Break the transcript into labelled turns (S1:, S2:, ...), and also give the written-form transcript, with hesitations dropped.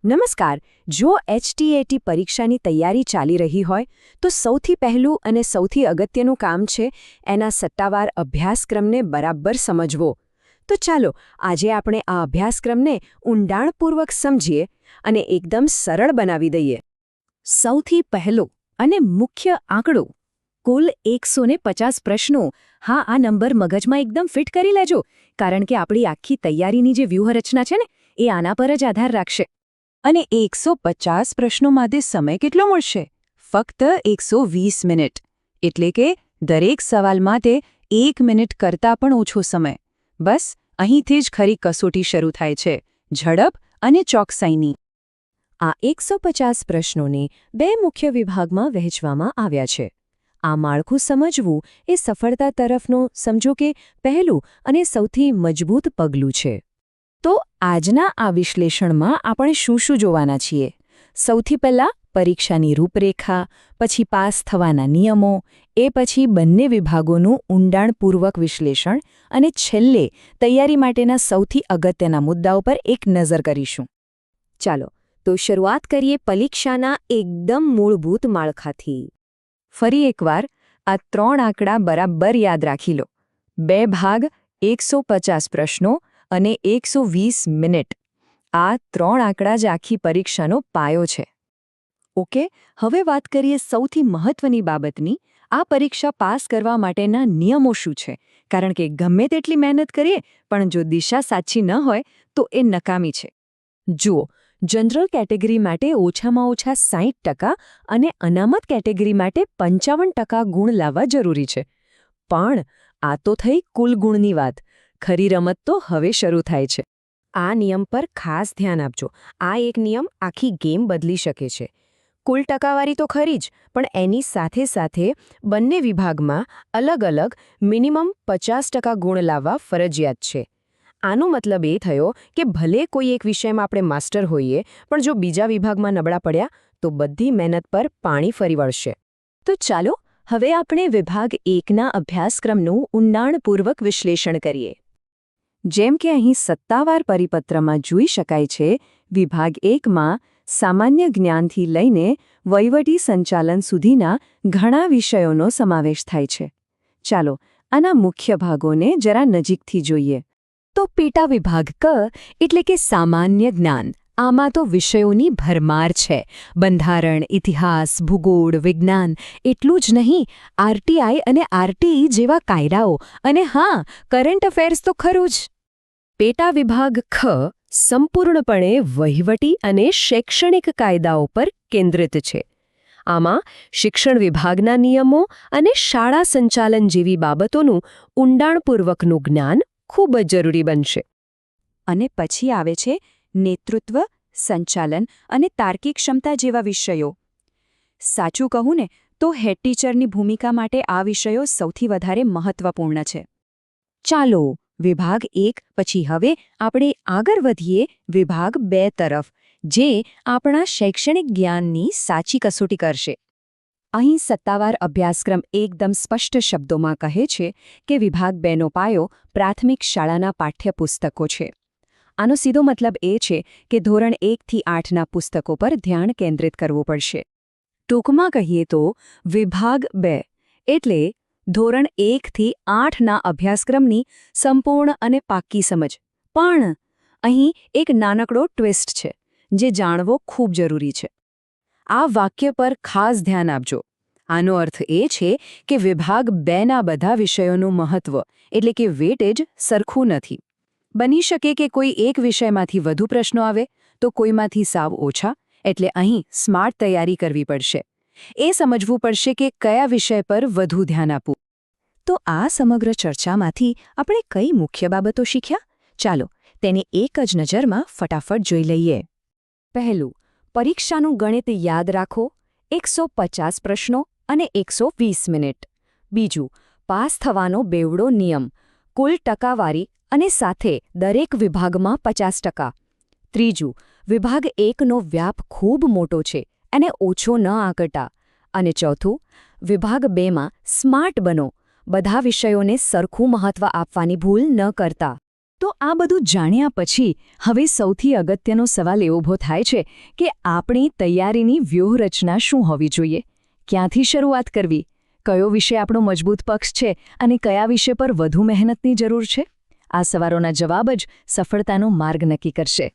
S1: નમસ્કાર. જો એચટીએટી પરીક્ષાની તૈયારી ચાલી રહી હોય તો સૌથી પહેલું અને સૌથી અગત્યનું કામ છે એના સટ્ટાવાર અભ્યાસક્રમને બરાબર સમજવો. તો ચાલો આજે આપણે આ અભ્યાસક્રમને ઊંડાણપૂર્વક સમજીએ અને એકદમ સરળ બનાવી દઈએ. સૌથી પહેલો અને મુખ્ય આંકડો કુલ 150 પ્રશ્નો. હા, આ નંબર મગજમાં એકદમ ફિટ કરી લેજો, કારણ કે આપણી આખી તૈયારીની જે વ્યૂહરચના છે ને એ આના પર જ આધાર રાખશે. અને 150 પ્રશ્નો માટે સમય કેટલો મળશે? ફક્ત 120 મિનિટ. એટલે કે દરેક સવાલ માટે 1 મિનિટ કરતાં પણ ઓછો સમય. બસ અહીંથી જ ખરી કસોટી શરૂ થાય છે, ઝડપ અને ચોકસાઈની. આ 150 પ્રશ્નોને 2 મુખ્ય વિભાગમાં વહેંચવામાં આવ્યા છે. આ માળખું સમજવું એ સફળતા તરફનો સમજો કે પહેલું અને સૌથી મજબૂત પગલું છે. તો આજના આ વિશ્લેષણમાં આપણે શું જોવાના છીએ? સૌથી પહેલાં પરીક્ષાની રૂપરેખા, પછી પાસ થવાના નિયમો, એ પછી બંને વિભાગોનું ઊંડાણપૂર્વક વિશ્લેષણ અને છેલ્લે તૈયારી માટેના સૌથી અગત્યના મુદ્દાઓ પર એક નજર કરીશું. ચાલો તો શરૂઆત કરીએ પરીક્ષાના એકદમ મૂળભૂત માળખાથી. ફરી એકવાર આ 3 આંકડા બરાબર યાદ રાખી લો. 2 ભાગ, 150 પ્રશ્નો અને 120 મિનિટ. આ 3 આંકડા જ આખી પરીક્ષાનો પાયો છે. ઓકે, હવે વાત કરીએ સૌથી મહત્વની બાબતની. આ પરીક્ષા પાસ કરવા માટેના નિયમો શું છે? કારણ કે ગમે તેટલી મહેનત કરીએ પણ જો દિશા સાચી ન હોય તો એ નકામી છે. જુઓ, જનરલ કેટેગરી માટે ઓછામાં ઓછા 60% અને અનામત કેટેગરી માટે 55% ગુણ લાવવા જરૂરી છે. પણ આ તો થઈ કુલ ગુણની વાત. ખરી રમત તો હવે શરૂ થાય છે. આ નિયમ પર ખાસ ધ્યાન આપજો. આ એક નિયમ આખી ગેમ બદલી શકે છે. કુલ ટકાવારી તો ખરી જ, પણ એની સાથે સાથે બંને વિભાગમાં અલગ-અલગ મિનિમમ 50% ગુણ લાવવા ફરજિયાત છે. આનો મતલબ એ થયો કે ભલે કોઈ એક વિષયમાં આપણે માસ્ટર હોઈએ, પણ જો બીજા વિભાગમાં નબળા પડ્યા તો બધી મહેનત પર પાણી ફરી વળશે. તો ચાલો હવે આપણે વિભાગ 1ના અભ્યાસક્રમનું ઊંડાણપૂર્વક વિશ્લેષણ કરીએ. જેમ કે અહીં સત્તાવાર પરિપત્રમાં જોઈ શકાય છે, વિભાગ 1માં સામાન્ય જ્ઞાનથી લઈને વહીવટી સંચાલન સુધીના ઘણા વિષયોનો સમાવેશ થાય છે. ચાલો આના મુખ્ય ભાગોને જરા નજીકથી જોઈએ. તો પેટા વિભાગ ક એટલે કે સામાન્ય જ્ઞાન. આમાં તો વિષયોની ભરમાર છે. બંધારણ, ઇતિહાસ, ભૂગોળ, વિજ્ઞાન. એટલું જ નહીં, આરટીઆઈ અને આરટીઈ જેવા કાયદાઓ અને હા, કરંટ અફેર્સ તો ખરું જ. પેટા વિભાગ ખ સંપૂર્ણપણે વહીવટી અને શૈક્ષણિક કાયદાઓ પર કેન્દ્રિત છે. આમાં શિક્ષણ વિભાગના નિયમો અને શાળા સંચાલન જેવી બાબતોનું ઊંડાણપૂર્વકનું જ્ઞાન ખૂબ જ જરૂરી બનશે. અને પછી આવે છે નેતૃત્વ, સંચાલન અને તાર્કિક ક્ષમતા જેવા વિષયો. સાચું કહું ને તો હેડ ટીચરની ભૂમિકા માટે આ વિષયો સૌથી વધારે મહત્વપૂર્ણ છે. ચાલો વિભાગ 1 પછી હવે આપણે આગળ વધીએ વિભાગ 2 તરફ, જે આપણા શૈક્ષણિક જ્ઞાનની સાચી કસોટી કરશે. અહીં સત્તાવાર અભ્યાસક્રમ એકદમ સ્પષ્ટ શબ્દોમાં કહે છે કે વિભાગ 2નો પાયો પ્રાથમિક શાળાના પાઠ્યપુસ્તકો છે. આનો સીધો મતલબ એ છે કે ધોરણ 1થી 8ના પુસ્તકો પર ધ્યાન કેન્દ્રિત કરવું પડશે. ટૂંકમાં કહીએ તો વિભાગ 2 એટલે ધોરણ 1થી 8ના અભ્યાસક્રમની સંપૂર્ણ અને પાક્કી સમજ. પણ અહીં એક નાનકડો ટ્વિસ્ટ છે જે જાણવો ખૂબ જરૂરી છે. આ વાક્ય પર ખાસ ધ્યાન આપજો. આનો અર્થ એ છે કે વિભાગ 2ના બધા વિષયોનું મહત્વ એટલે કે વેટેજ સરખું નથી. બની શકે કે કોઈ એક વિષયમાંથી વધુ પ્રશ્નો આવે તો કોઈમાંથી સાવ ઓછા. એટલે અહીં સ્માર્ટ તૈયારી કરવી પડશે. એ સમજવું પડશે કે કયા વિષય પર વધુ ધ્યાન આપવું. તો આ સમગ્ર ચર્ચામાંથી આપણે કઈ મુખ્ય બાબતો શીખ્યા? ચાલો તેને એક જ નજરમાં ફટાફટ જોઈ લઈએ. પહેલું, પરીક્ષાનું ગણિત યાદ રાખો, 150 પ્રશ્નો અને 120 મિનિટ. બીજું, પાસ થવાનો બેવડો નિયમ, કુલ ટકાવારી અને સાથે દરેક વિભાગમાં 50%. ત્રીજું, વિભાગ 1નો વ્યાપ ખૂબ મોટો છે, એને ઓછો ન આંકતા. અને ચોથું, વિભાગ 2માં સ્માર્ટ બનો, બધા વિષયોને સરખું મહત્વ આપવાની ભૂલ ન કરતા.
S2: તો આ બધું જાણ્યા પછી હવે સૌથી અગત્યનો સવાલ એ ઊભો થાય છે કે આપણી તૈયારીની વ્યૂહરચના શું હોવી જોઈએ? ક્યાંથી શરૂઆત કરવી? કયો વિષય આપણો મજબૂત પક્ષ છે અને કયા વિષય પર વધુ મહેનતની જરૂર છે? આ સવાલોના જવાબ જ સફળતાનો માર્ગ નક્કી કરશે.